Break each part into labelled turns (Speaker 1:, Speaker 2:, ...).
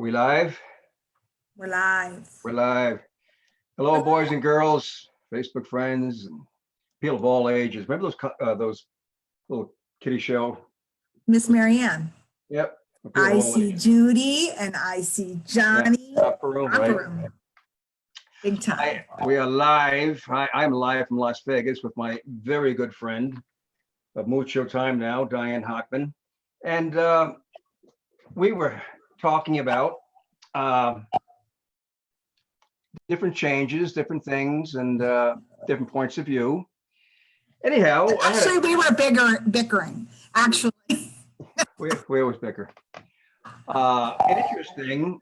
Speaker 1: We live?
Speaker 2: We're live.
Speaker 1: We're live. Hello, boys and girls, Facebook friends, and people of all ages. Remember those little kiddie show?
Speaker 2: Miss Marianne.
Speaker 1: Yep.
Speaker 2: I see Judy and I see Johnny.
Speaker 1: Yeah, upper room, right?
Speaker 2: Room. Big time.
Speaker 1: We are live. I'm live from Las Vegas with my very good friend of mucho time now, Diane Hockman. And we were talking about different changes, different things, and different points of view. Anyhow,
Speaker 2: actually, we were bickering. Actually,
Speaker 1: we always bicker. Interesting.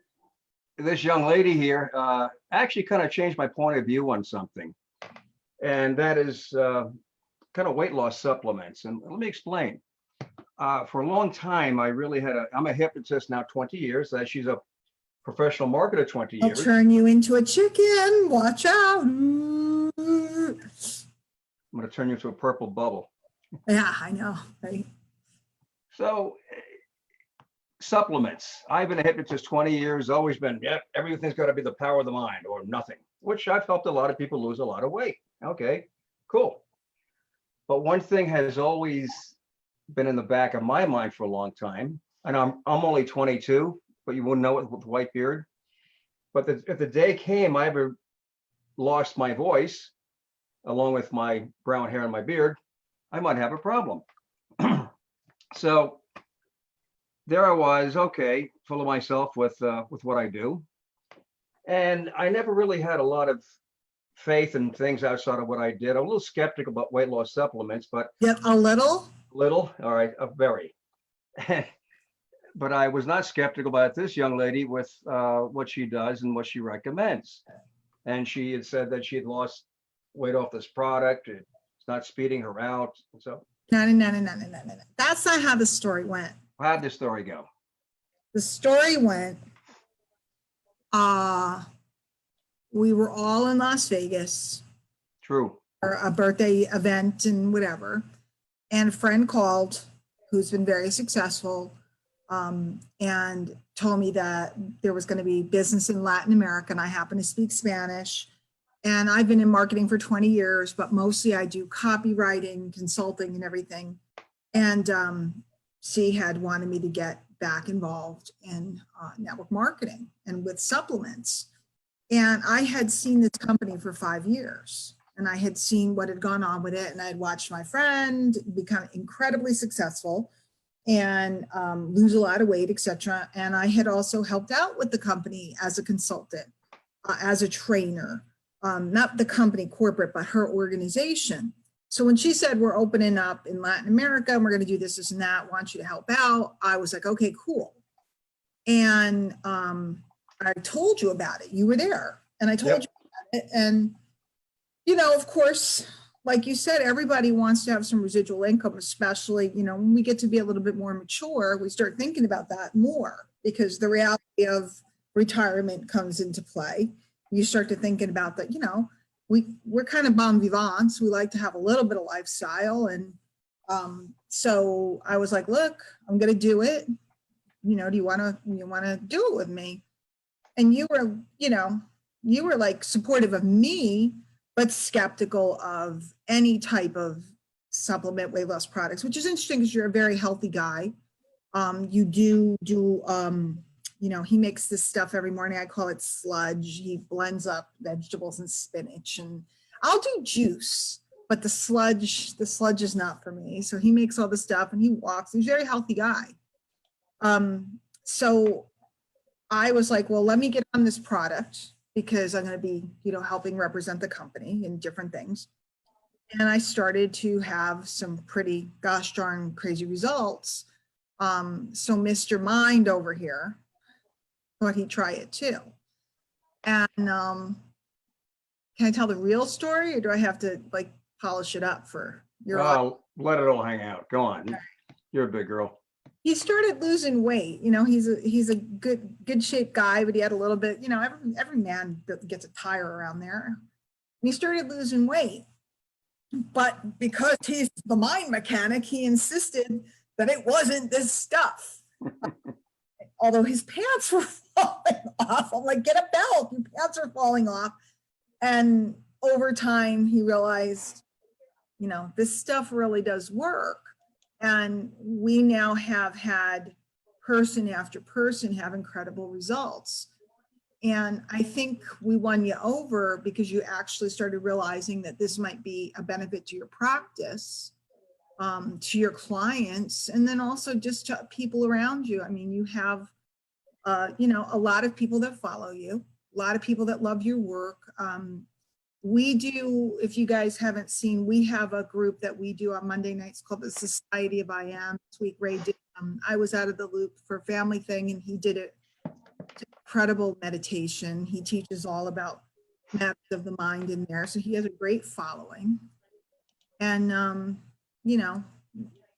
Speaker 1: This young lady here actually kind of changed my point of view on something, and that is kind of weight loss supplements. And let me explain. For a long time, I'm a hypnotist now, 20 years. She's a professional marketer, 20 years.
Speaker 2: I'll turn you into a chicken. Watch out.
Speaker 1: I'm going to turn you into a purple bubble.
Speaker 2: Yeah, I know, right?
Speaker 1: So, supplements. I've been a hypnotist 20 years, always been, everything's got to be the power of the mind or nothing, which I've helped a lot of people lose a lot of weight. Okay, cool. But one thing has always been in the back of my mind for a long time, and I'm only 22, but you wouldn't know it with white beard. But if the day came I ever lost my voice, along with my brown hair and my beard, I might have a problem. So there I was, okay, full of myself with what I do. And I never really had a lot of faith in things outside of what I did. I'm a little skeptical about weight loss supplements, but
Speaker 2: yep, a little, all
Speaker 1: right, very. But I was not skeptical about this young lady with what she does and what she recommends. And she had said that she had lost weight off this product. It's not speeding her out. So
Speaker 2: no. That's not how the story went.
Speaker 1: How'd the story go?
Speaker 2: The story went, we were all in Las Vegas.
Speaker 1: True.
Speaker 2: For a birthday event and whatever. And a friend called who's been very successful and told me that there was going to be business in Latin America, and I happen to speak Spanish. And I've been in marketing for 20 years, but mostly I do copywriting, consulting, and everything. And she had wanted me to get back involved in network marketing and with supplements. And I had seen this company for 5 years, and I had seen what had gone on with it. And I had watched my friend become incredibly successful and lose a lot of weight, etc. And I had also helped out with the company as a consultant, as a trainer, not the company corporate, but her organization. So when she said, we're opening up in Latin America and we're going to do this, this, and that, want you to help out, I was like, okay, cool. And I told you about it. You were there. And I told you about it. And, you know, of course, like you said, everybody wants to have some residual income, especially, you know, when we get to be a little bit more mature, we start thinking about that more because the reality of retirement comes into play. You start to thinking about that, you know, we're kind of bon vivants. We like to have a little bit of lifestyle. And so I was like, look, I'm going to do it. You know, do you want to do it with me? And you were, you know, you were like supportive of me, but skeptical of any type of supplement weight loss products, which is interesting because you're a very healthy guy. You do, you know, he makes this stuff every morning. I call it sludge. He blends up vegetables and spinach, and I'll do juice, but the sludge is not for me. So he makes all the stuff and he walks. He's a very healthy guy. So I was like, well, let me get on this product because I'm going to be, you know, helping represent the company in different things. And I started to have some pretty gosh darn crazy results. So Mr. Mind over here thought he'd try it too. And can I tell the real story, or do I have to like polish it up for your audience?
Speaker 1: Let it all hang out. Go on. You're a big girl.
Speaker 2: He started losing weight. You know, he's a good shaped guy, but he had a little bit, you know, every man gets a tire around there. And he started losing weight. But because he's the mind mechanic, he insisted that it wasn't this stuff. Although his pants were falling off. I'm like, get a belt, your pants are falling off. And over time, he realized, this stuff really does work. And we now have had person after person have incredible results. And I think we won you over because you actually started realizing that this might be a benefit to your practice, to your clients, and then also just to people around you. I mean, you have, a lot of people that follow you, a lot of people that love your work. We do, if you guys haven't seen, we have a group that we do on Monday nights called the Society of I Am. This week, Ray did, I was out of the loop for a family thing, and he did it. Incredible meditation. He teaches all about matters of the mind in there. So he has a great following. And,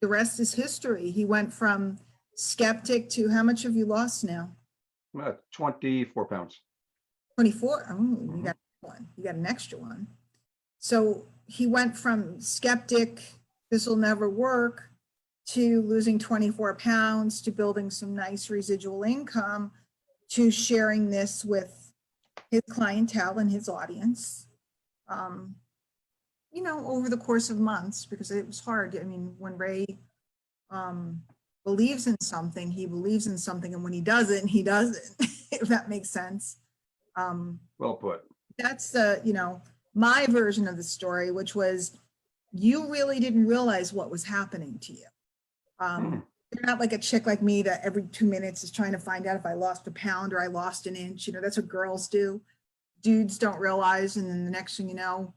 Speaker 2: the rest is history. He went from skeptic to, how much have you lost now?
Speaker 1: 24 pounds.
Speaker 2: 24. Oh, you got one. You got an extra one. So he went from skeptic, this will never work, to losing 24 pounds, to building some nice residual income, to sharing this with his clientele and his audience, over the course of months, because it was hard. I mean, when Ray believes in something, he believes in something, and when he doesn't, if that makes sense.
Speaker 1: Well put.
Speaker 2: That's my version of the story, which was, you really didn't realize what was happening to you. You're not like a chick like me that every 2 minutes is trying to find out if I lost a pound or I lost an inch. That's what girls do. Dudes don't realize. And then the next thing you know,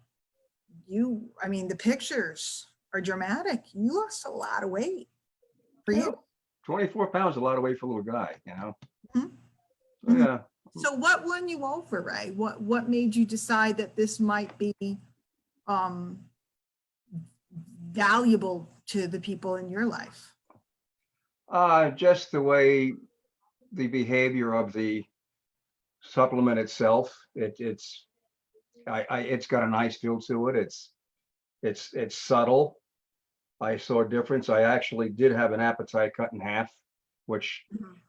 Speaker 2: the pictures are dramatic. You lost a lot of weight for you.
Speaker 1: 24 pounds is a lot of weight for a little guy,
Speaker 2: Mm-hmm.
Speaker 1: So, yeah.
Speaker 2: So what won you over, Ray? What made you decide that this might be valuable to the people in your life?
Speaker 1: Just the way the behavior of the supplement itself, it's got a nice feel to it. It's subtle. I saw a difference. I actually did have an appetite cut in half, which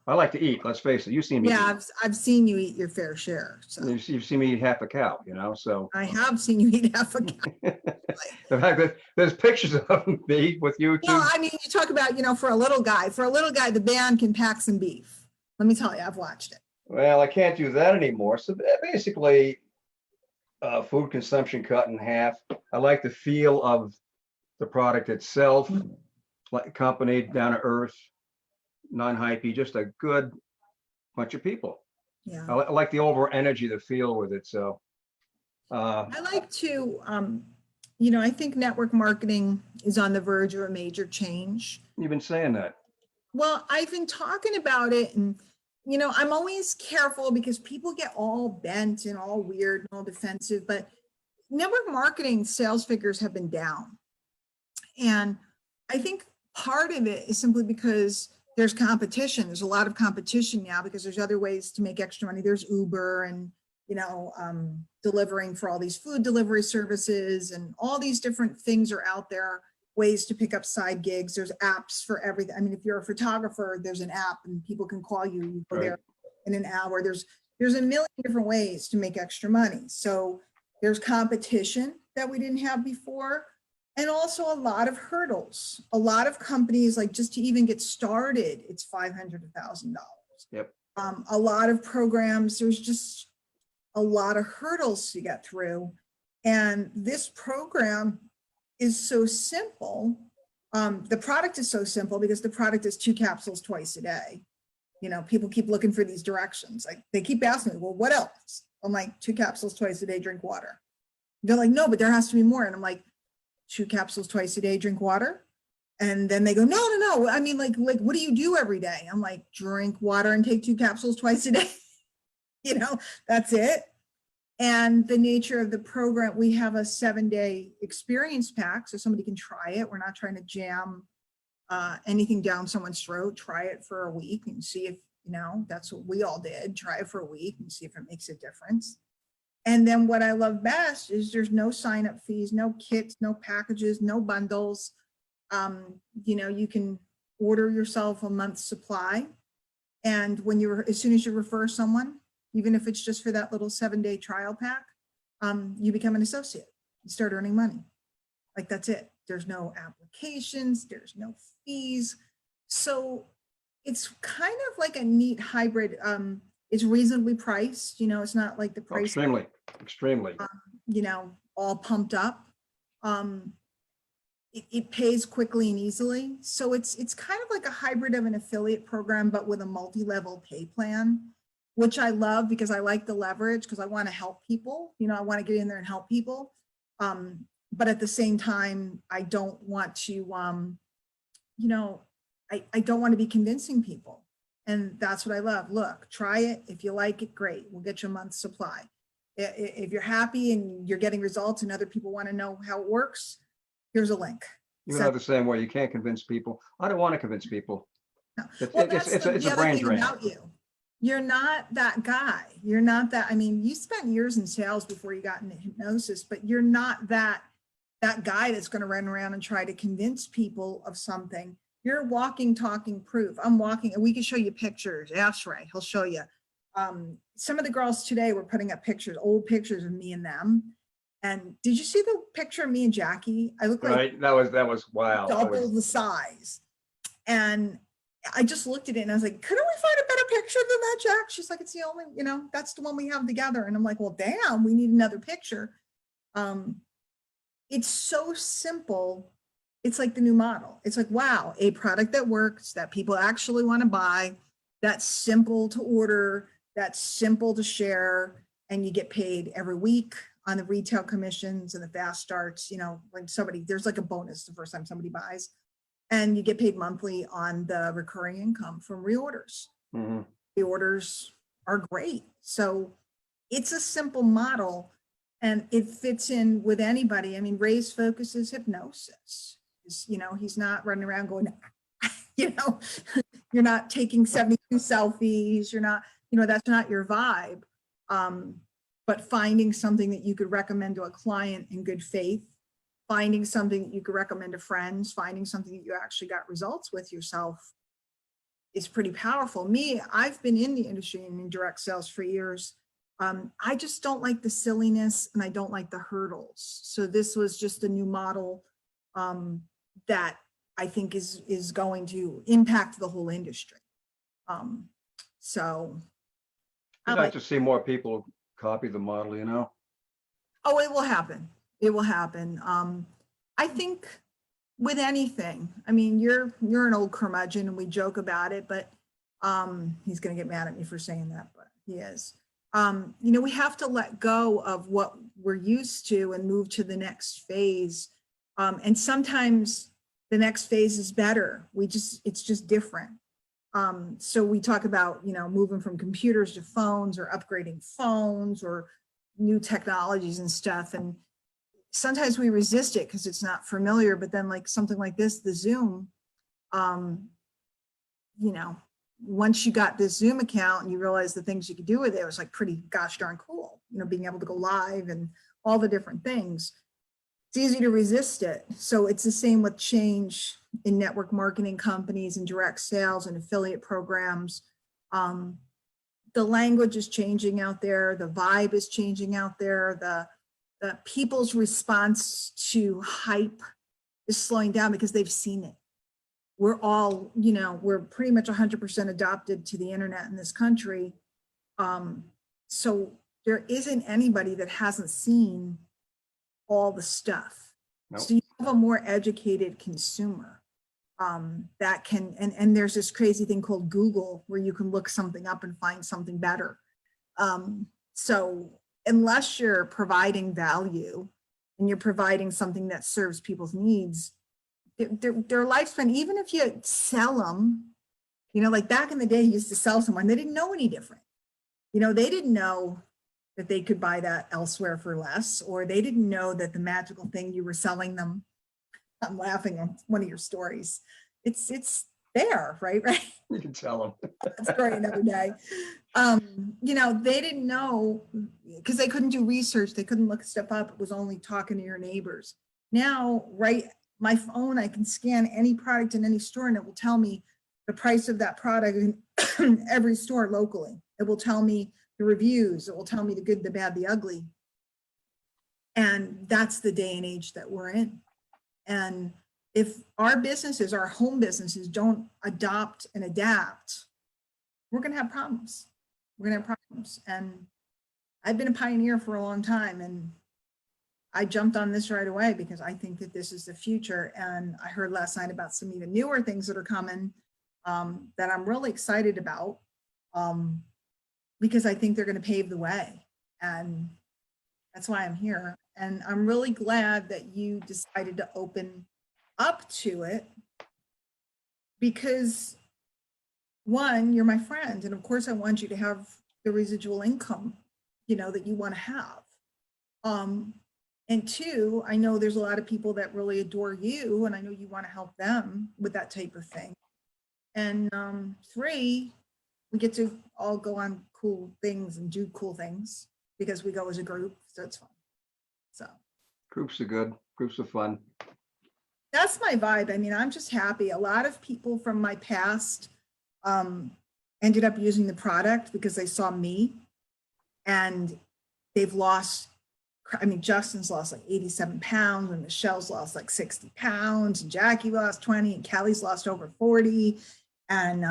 Speaker 1: I like to eat. Let's face it. You've seen me.
Speaker 2: Yeah,
Speaker 1: eat.
Speaker 2: I've seen you eat your fair share. So
Speaker 1: You've seen me eat half a cow, so.
Speaker 2: I have seen you eat half a cow.
Speaker 1: The fact that there's pictures of me with you too.
Speaker 2: Well, I mean, you talk about, for a little guy, the band can pack some beef. Let me tell you, I've watched it.
Speaker 1: Well, I can't do that anymore. So basically, food consumption cut in half. I like the feel of the product itself, like company, down to earth, non-hypey, just a good bunch of people.
Speaker 2: Yeah.
Speaker 1: I like the overall energy, the feel with it. So
Speaker 2: I like to, I think network marketing is on the verge of a major change.
Speaker 1: You've been saying that.
Speaker 2: Well, I've been talking about it, and I'm always careful because people get all bent and all weird and all defensive, but network marketing sales figures have been down. And I think part of it is simply because there's competition. There's a lot of competition now because there's other ways to make extra money. There's Uber and, delivering for all these food delivery services, and all these different things are out there, ways to pick up side gigs. There's apps for everything. I mean, if you're a photographer, there's an app and people can call you. You go there in an hour. There's a million different ways to make extra money. So there's competition that we didn't have before, and also a lot of hurdles. A lot of companies, like, just to even get started, it's $500 to $1,000.
Speaker 1: Yep.
Speaker 2: A lot of programs, there's just a lot of hurdles to get through. And this program is so simple. The product is so simple because the product is 2 capsules twice a day. People keep looking for these directions. Like, they keep asking me, well, what else? I'm like, 2 capsules twice a day, drink water. They're like, no, but there has to be more. And I'm like, 2 capsules twice a day, drink water. And then they go, no. I mean, like, what do you do every day? I'm like, drink water and take 2 capsules twice a day. That's it. And the nature of the program, we have a 7-day experience pack, so somebody can try it. We're not trying to jam anything down someone's throat. Try it for a week and see if, that's what we all did. Try it for a week and see if it makes a difference. And then what I love best is there's no sign-up fees, no kits, no packages, no bundles. You can order yourself a month's supply. And as soon as you refer someone, even if it's just for that little 7-day trial pack, you become an associate. You start earning money. Like that's it. There's no applications, there's no fees. So it's kind of like a neat hybrid. It's reasonably priced, it's not like the
Speaker 1: Oh,
Speaker 2: price,
Speaker 1: extremely.
Speaker 2: all pumped up. It pays quickly and easily. So it's kind of like a hybrid of an affiliate program, but with a multi-level pay plan, which I love because I like the leverage because I want to help people. I want to get in there and help people. But at the same time, I don't want to, I don't want to be convincing people. And that's what I love. Look, try it. If you like it, great. We'll get you a month's supply. If you're happy and you're getting results and other people want to know how it works, here's a link.
Speaker 1: You know, the same way you can't convince people. I don't want to convince people.
Speaker 2: No.
Speaker 1: It's
Speaker 2: The
Speaker 1: a brain
Speaker 2: thing
Speaker 1: drain.
Speaker 2: about you. You're not that guy. You're not that. I mean, you spent years in sales before you got into hypnosis, but you're not that guy that's going to run around and try to convince people of something. You're walking, talking proof. I'm walking, and we can show you pictures. Ask Ray, he'll show you. Some of the girls today were putting up pictures, old pictures of me and them. And did you see the picture of me and Jackie? I look like
Speaker 1: Right. That was wow.
Speaker 2: double the size. And I just looked at it and I was like, couldn't we find a better picture than that, Jack? She's like, it's the only, that's the one we have together. And I'm like, well, damn, we need another picture. It's so simple. It's like the new model. It's like, wow, a product that works, that people actually want to buy, that's simple to order, that's simple to share, and you get paid every week on the retail commissions and the fast starts, when there's like a bonus the first time somebody buys, and you get paid monthly on the recurring income from reorders.
Speaker 1: Mm-hmm.
Speaker 2: The orders are great. So it's a simple model and it fits in with anybody. I mean, Ray's focus is hypnosis. He's not running around going, you're not taking 72 selfies. You're not, that's not your vibe. But finding something that you could recommend to a client in good faith, finding something that you could recommend to friends, finding something that you actually got results with yourself is pretty powerful. I've been in the industry and in direct sales for years. I just don't like the silliness and I don't like the hurdles. So this was just a new model that I think is going to impact the whole industry. So
Speaker 1: I'd like to see more people copy the model,
Speaker 2: Oh, it will happen. It will happen. I think with anything, I mean, you're an old curmudgeon and we joke about it, but he's going to get mad at me for saying that, but he is. We have to let go of what we're used to and move to the next phase. And sometimes the next phase is better. It's just different. So we talk about, moving from computers to phones or upgrading phones or new technologies and stuff. And sometimes we resist it because it's not familiar, but then like something like this, the Zoom, once you got this Zoom account and you realize the things you could do with it, it was like pretty gosh darn cool, being able to go live and all the different things. It's easy to resist it. So it's the same with change in network marketing companies and direct sales and affiliate programs. The language is changing out there. The vibe is changing out there. The people's response to hype is slowing down because they've seen it. We're all, we're pretty much 100% adopted to the internet in this country. So there isn't anybody that hasn't seen all the stuff. Nope. So you have a more educated consumer that can, and there's this crazy thing called Google where you can look something up and find something better. So unless you're providing value and you're providing something that serves people's needs, their lifespan, even if you sell them, like back in the day, you used to sell someone, they didn't know any different. They didn't know that they could buy that elsewhere for less, or they didn't know that the magical thing you were selling them. I'm laughing on one of your stories. It's there, right?
Speaker 1: You can tell them.
Speaker 2: Story another day. They didn't know because they couldn't do research. They couldn't look stuff up. It was only talking to your neighbors. Now, my phone, I can scan any product in any store and it will tell me the price of that product in every store locally. It will tell me the reviews. It will tell me the good, the bad, the ugly. And that's the day and age that we're in. And if our businesses, our home businesses, don't adopt and adapt, we're going to have problems. We're going to have problems. And I've been a pioneer for a long time, and I jumped on this right away because I think that this is the future. And I heard last night about some even newer things that are coming that I'm really excited about because I think they're going to pave the way. And that's why I'm here. And I'm really glad that you decided to open up to it because, one, you're my friend. And of course, I want you to have the residual income, you know, that you want to have. And two, I know there's a lot of people that really adore you, and I know you want to help them with that type of thing. And three, we get to all go on cool things and do cool things because we go as a group, so it's fun. So
Speaker 1: Groups are good. Groups are fun.
Speaker 2: that's my vibe. I mean, I'm just happy. A lot of people from my past ended up using the product because they saw me, and they've lost. I mean, Justin's lost like 87 pounds, and Michelle's lost like 60 pounds, and Jackie lost 20, and Kelly's lost over 40. And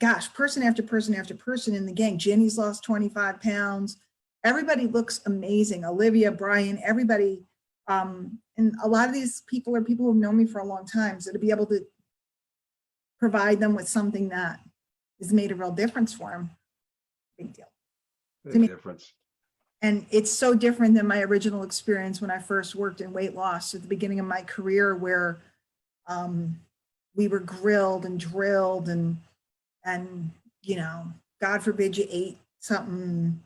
Speaker 2: gosh, person after person after person in the gang. Jenny's lost 25 pounds. Everybody looks amazing. Olivia, Brian, everybody. And a lot of these people are people who've known me for a long time. So to be able to provide them with something that has made a real difference for them, big deal.
Speaker 1: Big difference.
Speaker 2: And it's so different than my original experience when I first worked in weight loss at the beginning of my career, where we were grilled and drilled and you know, God forbid you ate something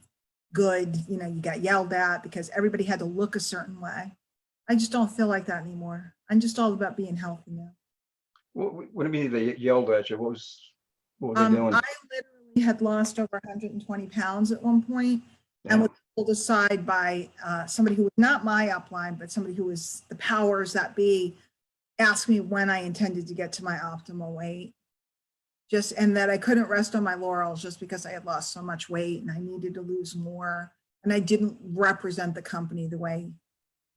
Speaker 2: good, you know, you got yelled at because everybody had to look a certain way. I just don't feel like that anymore. I'm just all about being healthy now.
Speaker 1: What do you mean they yelled at you? What were they doing?
Speaker 2: I literally had lost over 120 pounds at one point, and was pulled aside by somebody who was not my upline, but somebody who was the powers that be, asked me when I intended to get to my optimal weight. And that I couldn't rest on my laurels just because I had lost so much weight and I needed to lose more. And I didn't represent the company the way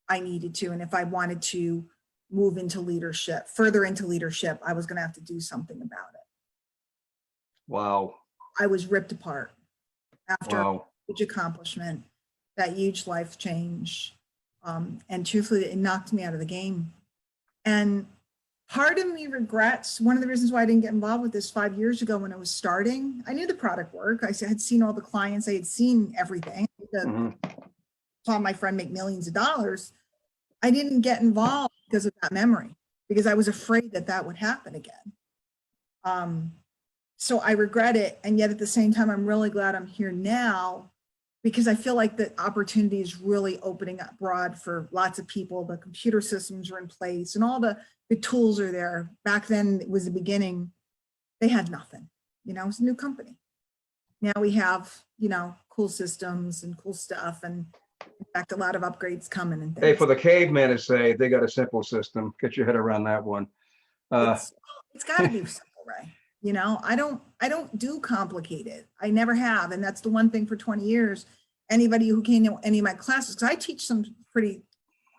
Speaker 2: I needed to. And if I wanted to move into leadership, further into leadership, I was going to have to do something about it.
Speaker 1: Wow.
Speaker 2: I was ripped apart after
Speaker 1: Wow.
Speaker 2: a huge accomplishment, that huge life change. And truthfully, it knocked me out of the game. And part of me regrets, one of the reasons why I didn't get involved with this 5 years ago when I was starting, I knew the product worked. I had seen all the clients. I had seen everything. Saw my friend make millions of dollars. I didn't get involved because of that memory, because I was afraid that that would happen again. So I regret it. And yet at the same time, I'm really glad I'm here now, because I feel like the opportunity is really opening up broad for lots of people. The computer systems are in place and all the tools are there. Back then, it was the beginning. They had nothing, you know, it was a new company. Now we have, you know, cool systems and cool stuff. And in fact, a lot of upgrades coming and things.
Speaker 1: Hey, for the cavemen to say, they got a simple system. Get your head around that one.
Speaker 2: It's got to be simple, Ray. You know, I don't do complicated. I never have. And that's the one thing for 20 years. Anybody who came to any of my classes, because I teach some pretty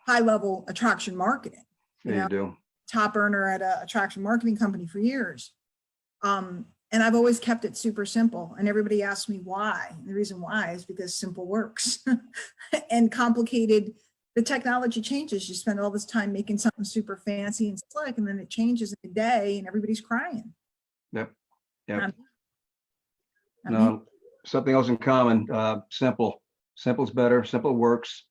Speaker 2: high level attraction marketing.
Speaker 1: You do.
Speaker 2: Top earner at a attraction marketing company for years. And I've always kept it super simple. And everybody asks me why. And the reason why is because simple works. And complicated, the technology changes. You spend all this time making something super fancy and slick, and then it changes in a day and everybody's crying.
Speaker 1: Yep.
Speaker 2: No,
Speaker 1: something else in common. Simple. Simple's better. Simple works.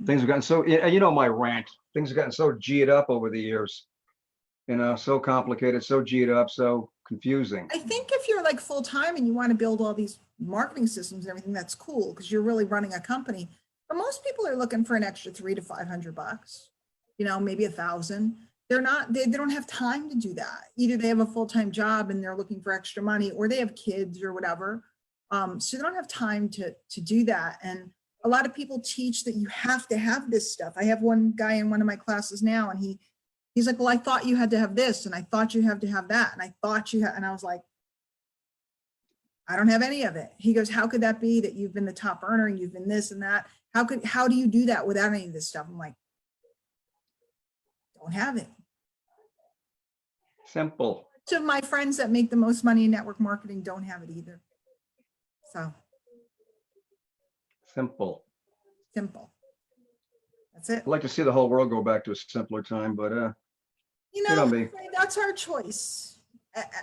Speaker 1: Things have gotten so, you know, my rant. Things have gotten so G'd up over the years. You know, so complicated, so G'd up, so confusing.
Speaker 2: I think if you're like full time and you want to build all these marketing systems and everything, that's cool because you're really running a company. But most people are looking for an extra $300 to $500, you know, maybe 1,000. They're not, they don't have time to do that. Either they have a full-time job and they're looking for extra money, or they have kids or whatever. So they don't have time to do that. And a lot of people teach that you have to have this stuff. I have one guy in one of my classes now, and he's like, well, I thought you had to have this, and I thought you have to have that, and I thought you had, and I was like, I don't have any of it. He goes, how could that be that you've been the top earner and you've been this and that? How do you do that without any of this stuff? I'm like, don't have it.
Speaker 1: Simple.
Speaker 2: Two of my friends that make the most money in network marketing don't have it either. So
Speaker 1: Simple.
Speaker 2: simple. That's it.
Speaker 1: I'd like to see the whole world go back to a simpler time, but
Speaker 2: You
Speaker 1: good
Speaker 2: know,
Speaker 1: on me.
Speaker 2: that's our choice.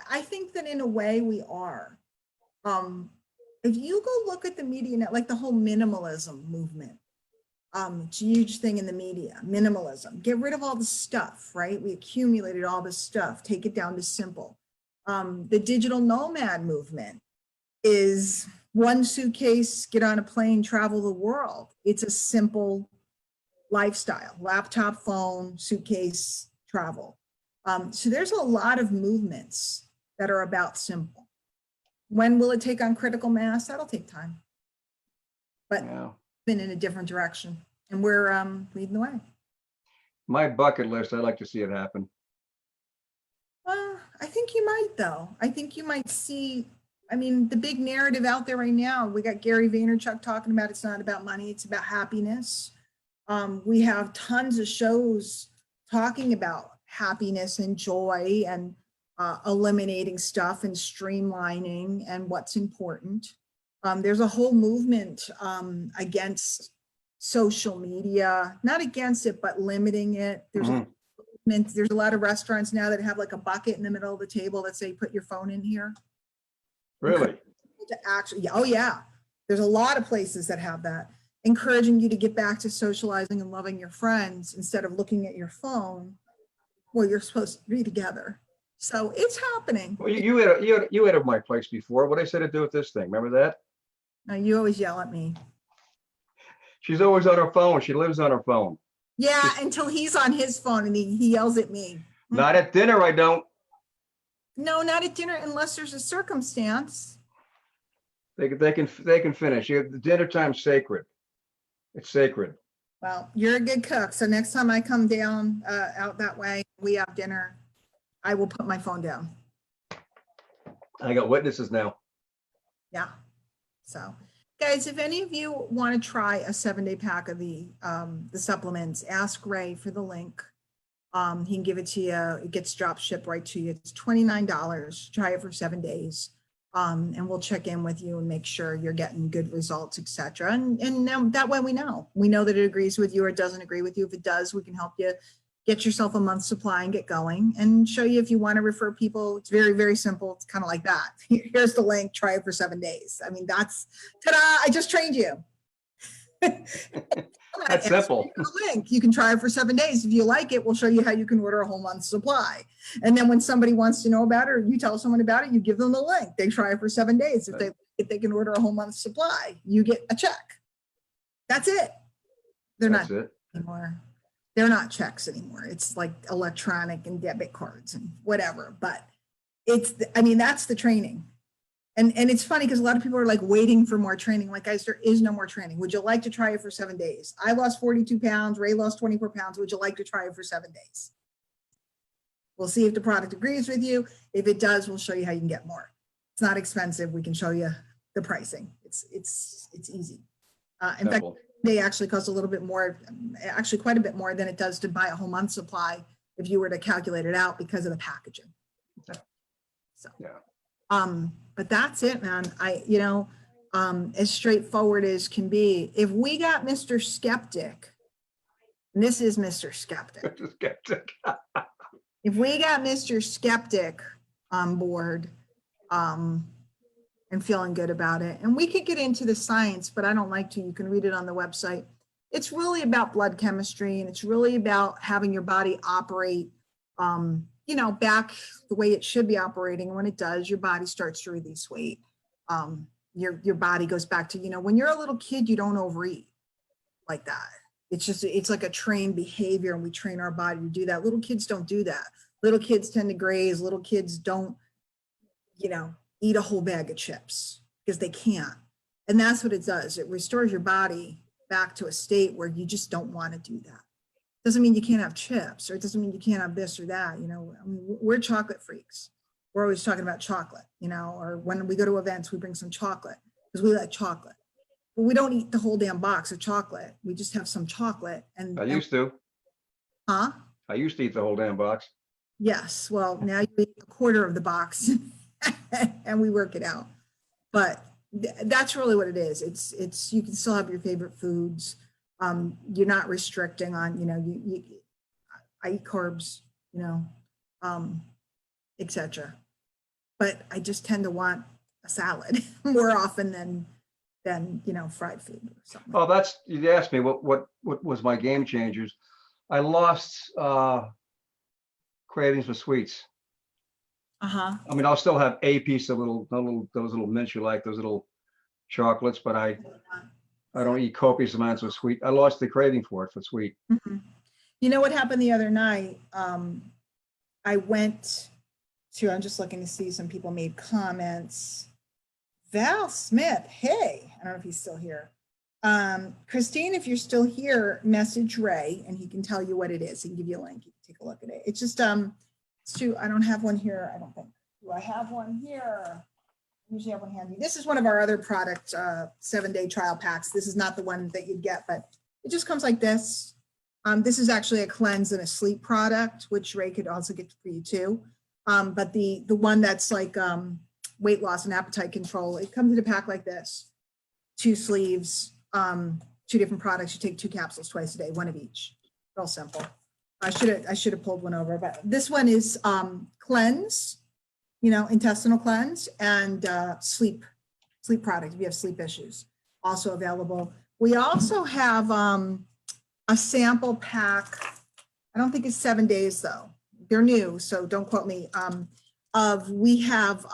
Speaker 2: I think that in a way we are. If you go look at the media net, like the whole minimalism movement, it's a huge thing in the media, minimalism. Get rid of all the stuff, right? We accumulated all this stuff, take it down to simple. The digital nomad movement is one suitcase, get on a plane, travel the world. It's a simple lifestyle, laptop, phone, suitcase, travel. So there's a lot of movements that are about simple. When will it take on critical mass? That'll take time. But
Speaker 1: Yeah.
Speaker 2: been in a different direction, and we're leading the way.
Speaker 1: My bucket list, I'd like to see it happen.
Speaker 2: I think you might, though. I think you might see, I mean, the big narrative out there right now, we got Gary Vaynerchuk talking about it's not about money, it's about happiness. We have tons of shows talking about happiness and joy and eliminating stuff and streamlining and what's important. There's a whole movement against social media, not against it, but limiting it. There's there's a lot of restaurants now that have like a bucket in the middle of the table that say, put your phone in here.
Speaker 1: Really?
Speaker 2: To actually, oh yeah, there's a lot of places that have that, encouraging you to get back to socializing and loving your friends instead of looking at your phone while you're supposed to be together. So it's happening.
Speaker 1: Well, you had at my place before. What I said to do with this thing, remember that?
Speaker 2: Now, you always yell at me.
Speaker 1: She's always on her phone. She lives on her phone.
Speaker 2: Yeah, until he's on his phone and he yells at me.
Speaker 1: Not at dinner, I don't.
Speaker 2: No, not at dinner unless there's a circumstance.
Speaker 1: They can finish. The dinner time's sacred. It's sacred.
Speaker 2: Well, you're a good cook. So next time I come down out that way, we have dinner, I will put my phone down.
Speaker 1: I got witnesses now.
Speaker 2: Yeah. So guys, if any of you want to try a 7-day pack of the supplements, ask Ray for the link. He can give it to you. It gets drop shipped right to you. It's $29. Try it for 7 days. And we'll check in with you and make sure you're getting good results, etc. And now that way we know that it agrees with you or it doesn't agree with you. If it does, we can help you get yourself a month's supply and get going and show you if you want to refer people. It's very, very simple. It's kind of like that. Here's the link, try it for 7 days. I mean, that's, ta-da, I just trained you.
Speaker 1: That's simple.
Speaker 2: Link. You can try it for 7 days. If you like it, we'll show you how you can order a whole month's supply. And then when somebody wants to know about it, or you tell someone about it, you give them the link. They try it for 7 days. If they can order a whole month's supply, you get a check. That's it.
Speaker 1: That's it.
Speaker 2: Anymore. They're not checks anymore. It's like electronic and debit cards and whatever. But that's the training. And it's funny because a lot of people are like waiting for more training. Like, guys, there is no more training. Would you like to try it for 7 days? I lost 42 pounds. Ray lost 24 pounds. Would you like to try it for 7 days? We'll see if the product agrees with you. If it does, we'll show you how you can get more. It's not expensive. We can show you the pricing. It's easy. In fact, they actually cost a little bit more, actually quite a bit more than it does to buy a whole month's supply if you were to calculate it out because of the packaging. So, yeah. But that's it, man. As straightforward as can be. If we got Mr. Skeptic, and this is Mr. Skeptic. If we got Mr. Skeptic on board, and feeling good about it, and we could get into the science, but I don't like to. You can read it on the website. It's really about blood chemistry, and it's really about having your body operate back the way it should be operating. And when it does, your body starts to release weight. Your body goes back to, when you're a little kid, you don't overeat like that. It's like a trained behavior, and we train our body to do that. Little kids don't do that. Little kids tend to graze. Little kids don't, eat a whole bag of chips because they can't. And that's what it does. It restores your body back to a state where you just don't want to do that. Doesn't mean you can't have chips, or it doesn't mean you can't have this or that. We're chocolate freaks. we're always talking about chocolate, or when we go to events, we bring some chocolate because we like chocolate. But we don't eat the whole damn box of chocolate. We just have some chocolate and,
Speaker 1: I used to.
Speaker 2: huh?
Speaker 1: I used to eat the whole damn box.
Speaker 2: Yes. Well, now you eat a quarter of the box and we work it out. But that's really what it is. It's, you can still have your favorite foods. You're not restricting on, I eat carbs, etc. But I just tend to want a salad more often than fried food or something.
Speaker 1: Oh, that's, you asked me what was my game changers. I lost cravings for sweets.
Speaker 2: Uh-huh.
Speaker 1: I mean, I'll still have a piece of those little mints you like, those little chocolates, but I don't eat copious amounts of sweet. I lost the craving for sweet.
Speaker 2: Mm-hmm. You know what happened the other night? I went to, I'm just looking to see, some people made comments. Val Smith, hey, I don't know if he's still here. Christine, if you're still here, message Ray and he can tell you what it is. He can give you a link. You can take a look at it. It's just, I don't have one here. I don't think. Do I have one here? I usually have one handy. This is one of our other product 7-day trial packs. This is not the one that you'd get, but it just comes like this. This is actually a cleanse and a sleep product, which Ray could also get for you too. But the one that's like weight loss and appetite control, it comes in a pack like this. 2 sleeves, 2 different products. You take 2 capsules twice a day, 1 of each. Real simple. I should have pulled one over, but this one is cleanse, intestinal cleanse, and sleep product if you have sleep issues, also available. We also have a sample pack. I don't think it's 7 days though. They're new, so don't quote me. We have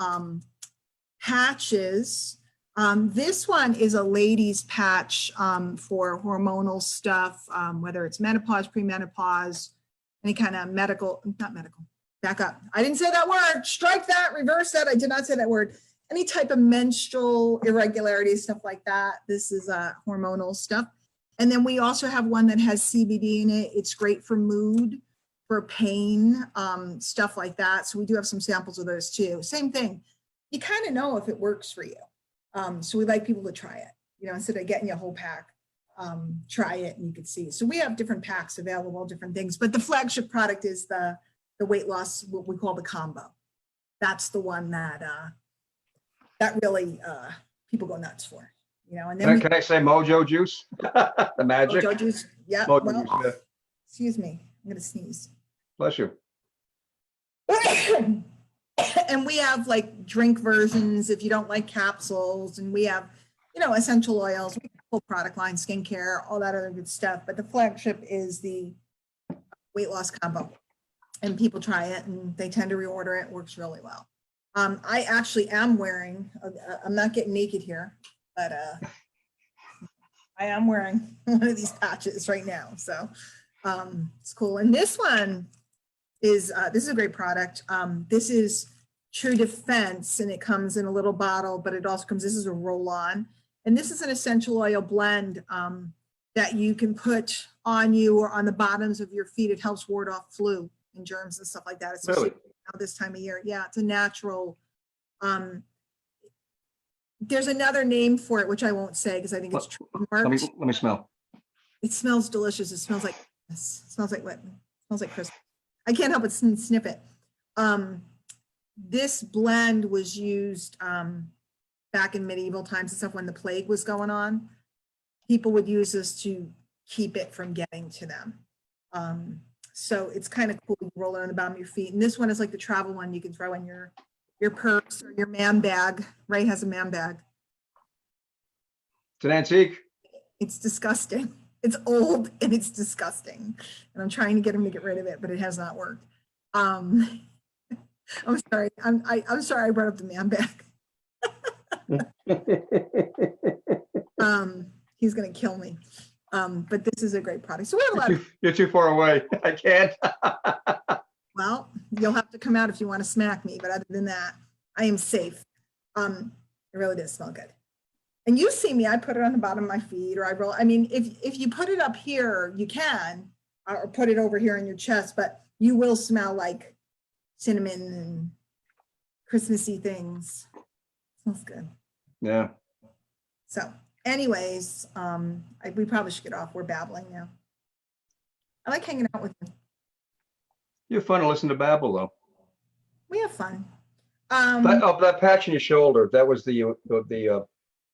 Speaker 2: patches. This one is a ladies patch for hormonal stuff, whether it's menopause, premenopause, any kind of not medical, back up. I didn't say that word, strike that, reverse that. I did not say that word. Any type of menstrual irregularities, stuff like that. This is hormonal stuff. And then we also have one that has CBD in it. It's great for mood, for pain, stuff like that. So we do have some samples of those too. Same thing. You kind of know if it works for you. So we like people to try it, instead of getting you a whole pack, try it and you can see. So we have different packs available, different things, but the flagship product is the weight loss, what we call the combo. That's the one that really people go nuts for, and then
Speaker 1: Can I say Mojo Juice? The magic.
Speaker 2: Mojo Juice. Yeah.
Speaker 1: Mojo
Speaker 2: Well,
Speaker 1: Juice, yeah.
Speaker 2: excuse me. I'm going to sneeze.
Speaker 1: Bless you.
Speaker 2: And we have like drink versions if you don't like capsules, and we have, essential oils, we have full product line, skincare, all that other good stuff. But the flagship is the weight loss combo, and people try it and they tend to reorder it. It works really well. I actually am wearing, I'm not getting naked here, but I am wearing one of these patches right now. So it's cool. And this one is, this is a great product. This is True Defense, and it comes in a little bottle, but it also comes, this is a roll-on. And this is an essential oil blend that you can put on you or on the bottoms of your feet. It helps ward off flu and germs and stuff like that. It's
Speaker 1: Really?
Speaker 2: now this time of year. Yeah, it's a natural. There's another name for it, which I won't say because I think it's trademarked.
Speaker 1: Let me smell.
Speaker 2: It smells delicious. It smells like this. It smells like what? It smells like Christmas. I can't help but sniff it. This blend was used back in medieval times and stuff when the plague was going on. People would use this to keep it from getting to them. So it's kind of cool. You roll it on the bottom of your feet. And this one is like the travel one you can throw in your purse or your man bag. Ray has a man bag.
Speaker 1: It's an antique.
Speaker 2: It's disgusting. It's old and it's disgusting. And I'm trying to get him to get rid of it, but it has not worked. I'm sorry. I'm sorry I brought up the man bag. He's gonna kill me. But this is a great product. So we have a lot of,
Speaker 1: You're too far away. I can't.
Speaker 2: well, you'll have to come out if you want to smack me, but other than that, I am safe. It really does smell good. And you see me, I put it on the bottom of my feet, or I roll. I mean, if you put it up here, you can, or put it over here in your chest, but you will smell like cinnamon and Christmassy things. Smells good.
Speaker 1: Yeah.
Speaker 2: So anyways, we probably should get off. We're babbling now. I like hanging out with you.
Speaker 1: You're fun to listen to Babble though.
Speaker 2: We have fun.
Speaker 1: That patch in your shoulder, that was the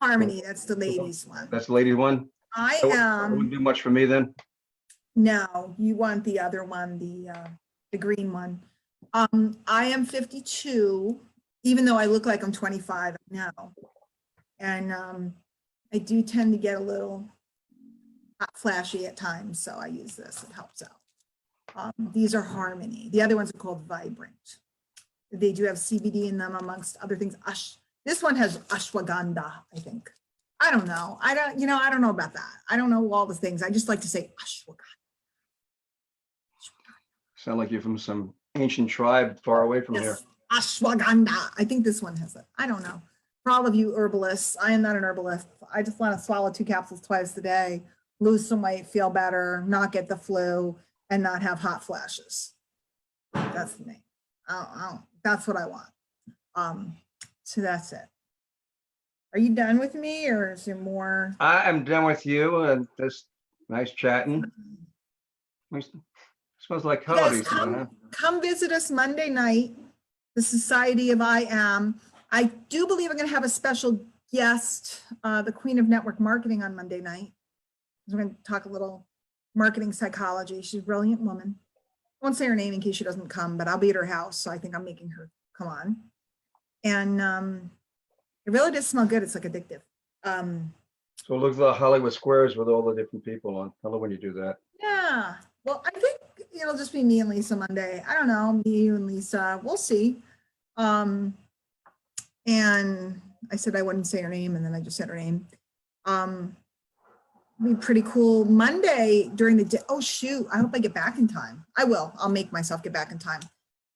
Speaker 2: Harmony, that's the ladies one.
Speaker 1: that's the lady one.
Speaker 2: I
Speaker 1: That wouldn't do much for me then.
Speaker 2: No, you want the other one, the green one. I am 52, even though I look like I'm 25 now. And I do tend to get a little hot flashy at times, so I use this, it helps out. These are Harmony. The other ones are called Vibrant. They do have CBD in them, amongst other things. This one has ashwagandha, I think. I don't know. I don't know about that. I don't know all the things. I just like to say ashwagandha.
Speaker 1: Sound like you're from some ancient tribe far away from here.
Speaker 2: Ashwagandha. I think this one has it. I don't know. For all of you herbalists, I am not an herbalist. I just want to swallow 2 capsules twice a day, lose some weight, feel better, not get the flu, and not have hot flashes. That's me. That's what I want. So that's it. Are you done with me, or is there more?
Speaker 1: I am done with you, and just nice chatting. Smells like holidays.
Speaker 2: Come visit us Monday night, the Society of I Am. I do believe I'm going to have a special guest, the Queen of Network Marketing, on Monday night. We're going to talk a little marketing psychology. She's a brilliant woman. I won't say her name in case she doesn't come, but I'll be at her house, so I think I'm making her come on. And it really does smell good. It's like addictive.
Speaker 1: So it looks like Hollywood Squares with all the different people on. I love when you do that.
Speaker 2: Yeah. Well, I think it'll just be me and Lisa Monday. I don't know, me, you, and Lisa. We'll see. And I said I wouldn't say her name, and then I just said her name. Be pretty cool. Monday during the day. Oh shoot! I hope I get back in time. I will. I'll make myself get back in time.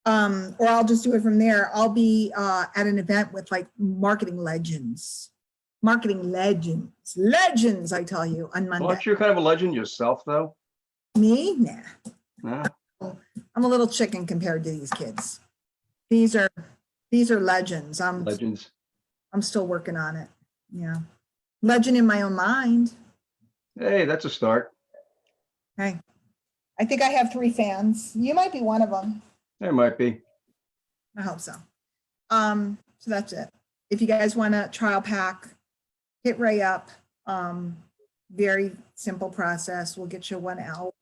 Speaker 2: Or I'll just do it from there. I'll be at an event with like marketing legends. Legends, I tell you, on Monday.
Speaker 1: Aren't you kind of a legend yourself, though?
Speaker 2: Me? Nah.
Speaker 1: No.
Speaker 2: I'm a little chicken compared to these kids. These are legends.
Speaker 1: Legends.
Speaker 2: I'm still working on it. Yeah. Legend in my own mind.
Speaker 1: Hey, that's a start.
Speaker 2: Hey, I think I have 3 fans. You might be one of them.
Speaker 1: There might be.
Speaker 2: I hope so. So that's it. If you guys want a trial pack, hit Ray up. Very simple process. We'll get you one out.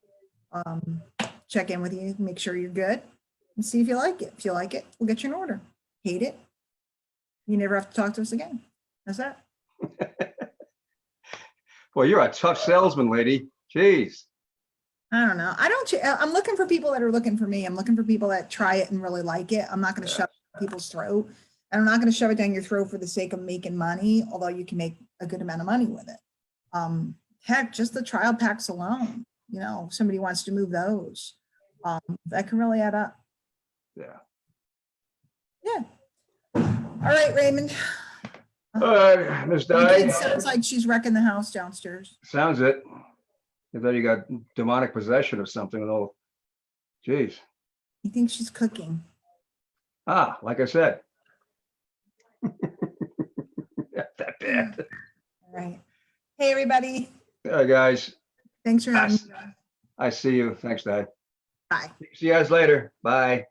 Speaker 2: Check in with you, make sure you're good, and see if you like it. If you like it, we'll get you an order. Hate it, you never have to talk to us again. That's that.
Speaker 1: Well, you're a tough salesman, lady. Jeez.
Speaker 2: I don't know. I'm looking for people that are looking for me. I'm looking for people that try it and really like it. I'm not going to shove it down people's throat. And I'm not going to shove it down your throat for the sake of making money, although you can make a good amount of money with it. Heck, just the trial packs alone, if somebody wants to move those, that can really add up. Yeah. All right, Raymond.
Speaker 1: Miss Di.
Speaker 2: It sounds like she's wrecking the house downstairs.
Speaker 1: Sounds it. I thought you got demonic possession or something with all. Jeez.
Speaker 2: You think she's cooking?
Speaker 1: Like I said. Not that bad.
Speaker 2: All right. Hey, everybody.
Speaker 1: All right, guys.
Speaker 2: Thanks for having me.
Speaker 1: I see you. Thanks, Di.
Speaker 2: Bye.
Speaker 1: See you guys later. Bye.